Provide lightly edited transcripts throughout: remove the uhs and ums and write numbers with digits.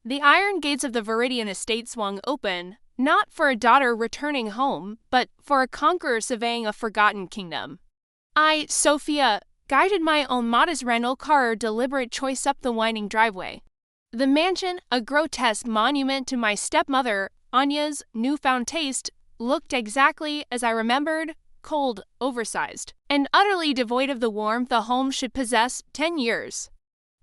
The iron gates of the Viridian estate swung open, not for a daughter returning home, but for a conqueror surveying a forgotten kingdom. I, Sophia, guided my own modest rental car deliberate choice up the winding driveway. The mansion, a grotesque monument to my stepmother, Anya's newfound taste, looked exactly as I remembered, cold, oversized, and utterly devoid of the warmth a home should possess 10 years.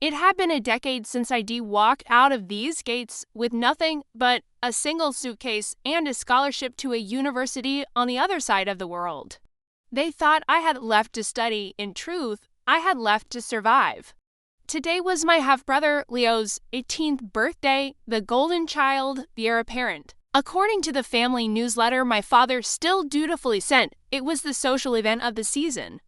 It had been a decade since I'd walked out of these gates with nothing but a single suitcase and a scholarship to a university on the other side of the world. They thought I had left to study. In truth, I had left to survive. Today was my half-brother Leo's 18th birthday, the golden child, the heir apparent. According to the family newsletter my father still dutifully sent, it was the social event of the season.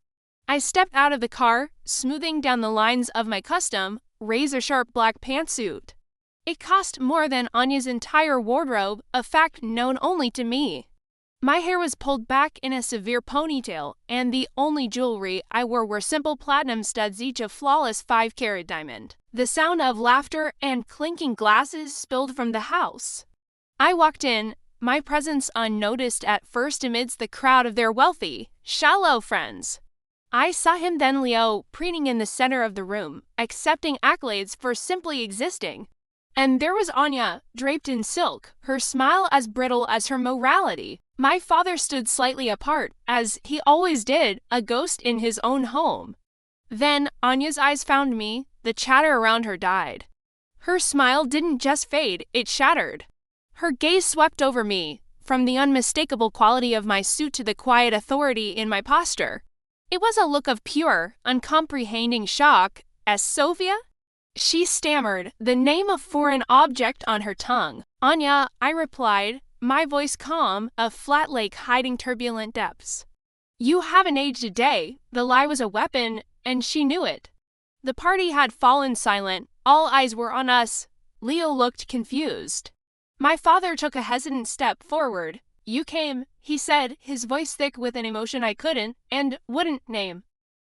I stepped out of the car, smoothing down the lines of my custom, razor-sharp black pantsuit. It cost more than Anya's entire wardrobe, a fact known only to me. My hair was pulled back in a severe ponytail, and the only jewelry I wore were simple platinum studs, each a flawless 5-carat diamond. The sound of laughter and clinking glasses spilled from the house. I walked in, my presence unnoticed at first amidst the crowd of their wealthy, shallow friends. I saw him, then Leo, preening in the center of the room, accepting accolades for simply existing. And there was Anya, draped in silk, her smile as brittle as her morality. My father stood slightly apart, as he always did, a ghost in his own home. Then Anya's eyes found me, the chatter around her died. Her smile didn't just fade, it shattered. Her gaze swept over me, from the unmistakable quality of my suit to the quiet authority in my posture. It was a look of pure, uncomprehending shock. As Sophia? She stammered, the name of foreign object on her tongue. Anya, I replied, my voice calm, a flat lake hiding turbulent depths. You haven't aged a day. The lie was a weapon, and she knew it. The party had fallen silent. All eyes were on us. Leo looked confused. My father took a hesitant step forward. You came, he said, his voice thick with an emotion I couldn't and wouldn't name.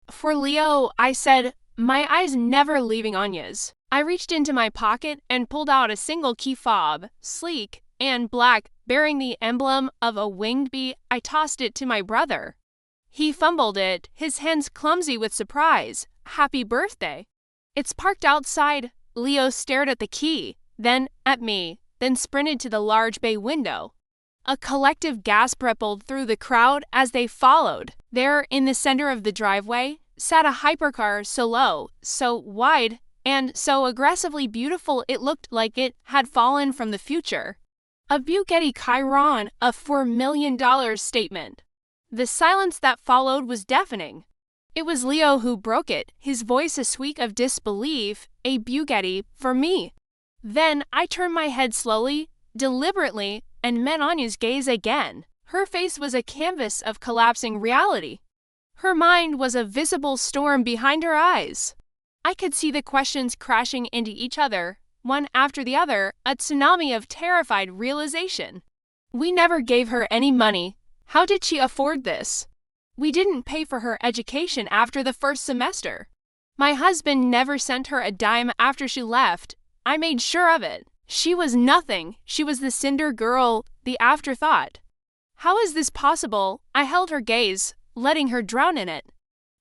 For Leo, I said, my eyes never leaving Anya's. I reached into my pocket and pulled out a single key fob, sleek and black, bearing the emblem of a winged bee. I tossed it to my brother. He fumbled it, his hands clumsy with surprise. Happy birthday. It's parked outside. Leo stared at the key, then at me, then sprinted to the large bay window. A collective gasp rippled through the crowd as they followed. There, in the center of the driveway, sat a hypercar so low, so wide, and so aggressively beautiful it looked like it had fallen from the future. A Bugatti Chiron, a $4 million statement. The silence that followed was deafening. It was Leo who broke it, his voice a squeak of disbelief. A Bugatti for me. Then I turned my head slowly, deliberately, and met Anya's gaze again. Her face was a canvas of collapsing reality. Her mind was a visible storm behind her eyes. I could see the questions crashing into each other, one after the other, a tsunami of terrified realization. We never gave her any money. How did she afford this? We didn't pay for her education after the first semester. My husband never sent her a dime after she left. I made sure of it. She was nothing. She was the cinder girl, the afterthought. How is this possible? I held her gaze, letting her drown in it.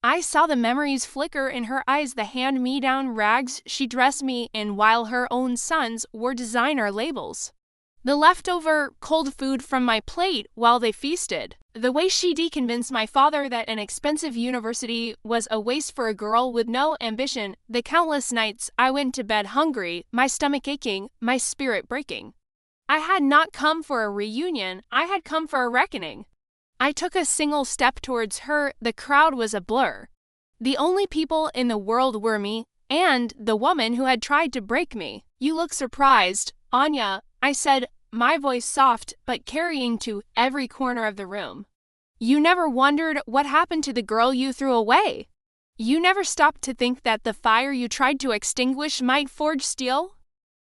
I saw the memories flicker in her eyes, the hand-me-down rags she dressed me in while her own sons wore designer labels. The leftover cold food from my plate while they feasted. The way she deconvinced my father that an expensive university was a waste for a girl with no ambition. The countless nights I went to bed hungry, my stomach aching, my spirit breaking. I had not come for a reunion, I had come for a reckoning. I took a single step towards her, the crowd was a blur. The only people in the world were me, and the woman who had tried to break me. You look surprised, Anya, I said, my voice soft but carrying to every corner of the room. You never wondered what happened to the girl you threw away? You never stopped to think that the fire you tried to extinguish might forge steel?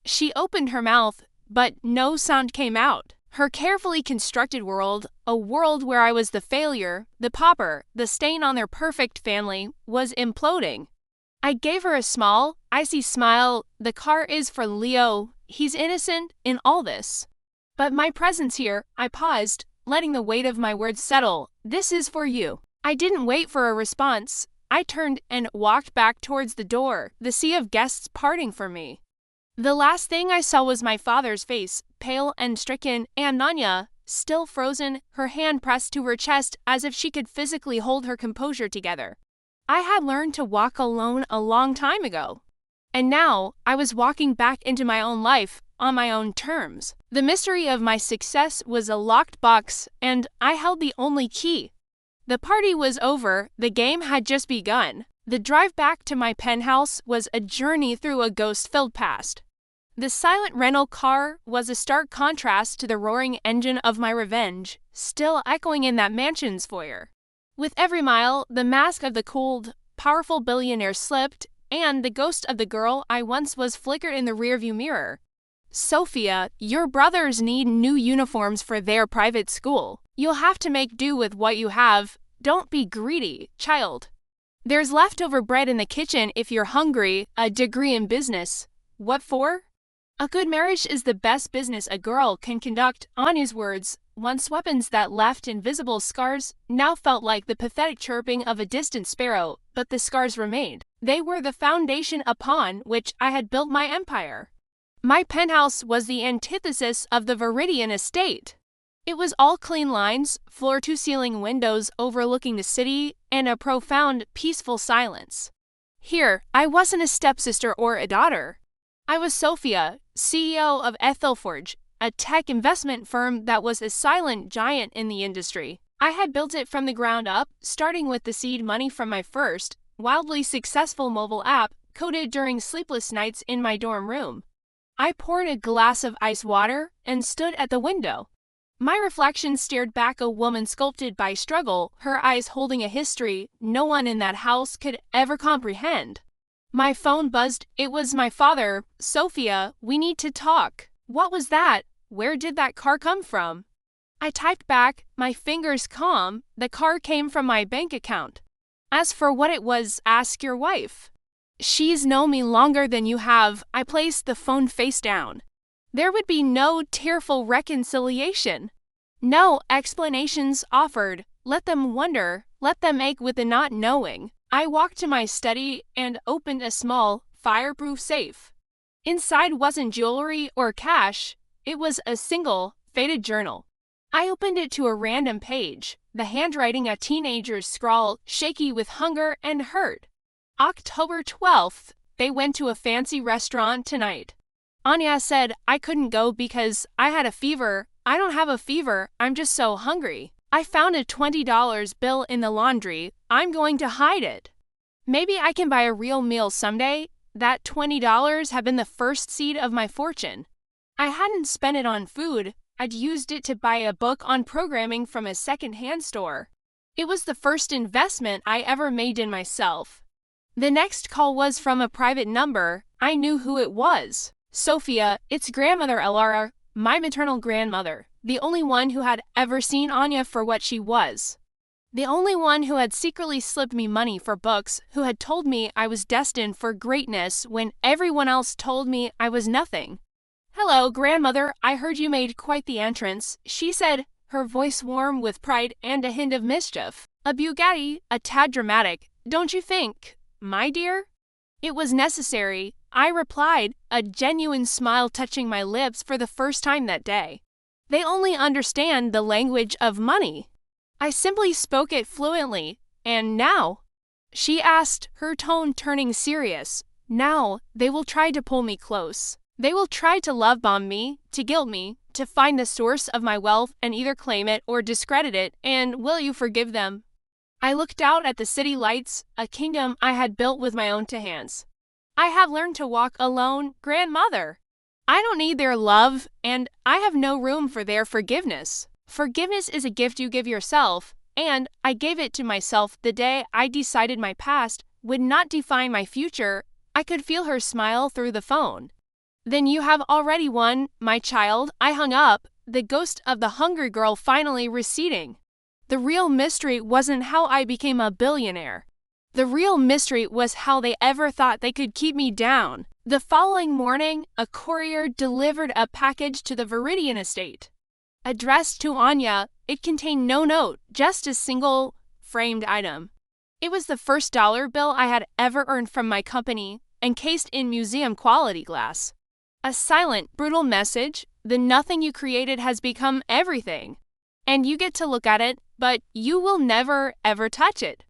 She opened her mouth, but no sound came out. Her carefully constructed world, a world where I was the failure, the pauper, the stain on their perfect family, was imploding. I gave her a small, icy smile. The car is for Leo, he's innocent in all this. But my presence here, I paused, letting the weight of my words settle. This is for you. I didn't wait for a response. I turned and walked back towards the door, the sea of guests parting for me. The last thing I saw was my father's face, pale and stricken, and Nanya, still frozen, her hand pressed to her chest as if she could physically hold her composure together. I had learned to walk alone a long time ago. And now, I was walking back into my own life, on my own terms. The mystery of my success was a locked box, and I held the only key. The party was over, the game had just begun. The drive back to my penthouse was a journey through a ghost-filled past. The silent rental car was a stark contrast to the roaring engine of my revenge, still echoing in that mansion's foyer. With every mile, the mask of the cold, powerful billionaire slipped, and the ghost of the girl I once was flickered in the rearview mirror. Sophia, your brothers need new uniforms for their private school. You'll have to make do with what you have. Don't be greedy, child. There's leftover bread in the kitchen if you're hungry, a degree in business. What for? A good marriage is the best business a girl can conduct. Anya's words, once weapons that left invisible scars, now felt like the pathetic chirping of a distant sparrow, but the scars remained. They were the foundation upon which I had built my empire. My penthouse was the antithesis of the Viridian estate. It was all clean lines, floor-to-ceiling windows overlooking the city, and a profound, peaceful silence. Here, I wasn't a stepsister or a daughter. I was Sophia, CEO of Ethelforge, a tech investment firm that was a silent giant in the industry. I had built it from the ground up, starting with the seed money from my first, wildly successful mobile app, coded during sleepless nights in my dorm room. I poured a glass of ice water and stood at the window. My reflection stared back, a woman sculpted by struggle, her eyes holding a history no one in that house could ever comprehend. My phone buzzed. It was my father. Sophia, we need to talk. What was that? Where did that car come from? I typed back, my fingers calm. The car came from my bank account. As for what it was, ask your wife. She's known me longer than you have. I placed the phone face down. There would be no tearful reconciliation. No explanations offered. Let them wonder. Let them ache with the not knowing. I walked to my study and opened a small, fireproof safe. Inside wasn't jewelry or cash. It was a single, faded journal. I opened it to a random page, the handwriting a teenager's scrawl, shaky with hunger and hurt. October 12th, they went to a fancy restaurant tonight. Anya said I couldn't go because I had a fever. I don't have a fever, I'm just so hungry. I found a $20 bill in the laundry. I'm going to hide it. Maybe I can buy a real meal someday. That $20 had been the first seed of my fortune. I hadn't spent it on food. I'd used it to buy a book on programming from a second-hand store. It was the first investment I ever made in myself. The next call was from a private number. I knew who it was. Sophia, it's grandmother Elara, my maternal grandmother, the only one who had ever seen Anya for what she was. The only one who had secretly slipped me money for books, who had told me I was destined for greatness when everyone else told me I was nothing. Hello, grandmother, I heard you made quite the entrance, she said, her voice warm with pride and a hint of mischief. A Bugatti, a tad dramatic, don't you think, my dear? It was necessary, I replied, a genuine smile touching my lips for the first time that day. They only understand the language of money. I simply spoke it fluently. And now? She asked, her tone turning serious. Now, they will try to pull me close. They will try to love bomb me, to guilt me, to find the source of my wealth and either claim it or discredit it, and will you forgive them? I looked out at the city lights, a kingdom I had built with my own two hands. I have learned to walk alone, grandmother. I don't need their love, and I have no room for their forgiveness. Forgiveness is a gift you give yourself, and I gave it to myself the day I decided my past would not define my future. I could feel her smile through the phone. Then you have already won, my child. I hung up, the ghost of the hungry girl finally receding. The real mystery wasn't how I became a billionaire. The real mystery was how they ever thought they could keep me down. The following morning, a courier delivered a package to the Viridian estate. Addressed to Anya, it contained no note, just a single framed item. It was the first dollar bill I had ever earned from my company, encased in museum-quality glass. A silent, brutal message: the nothing you created has become everything. And you get to look at it, but you will never, ever touch it.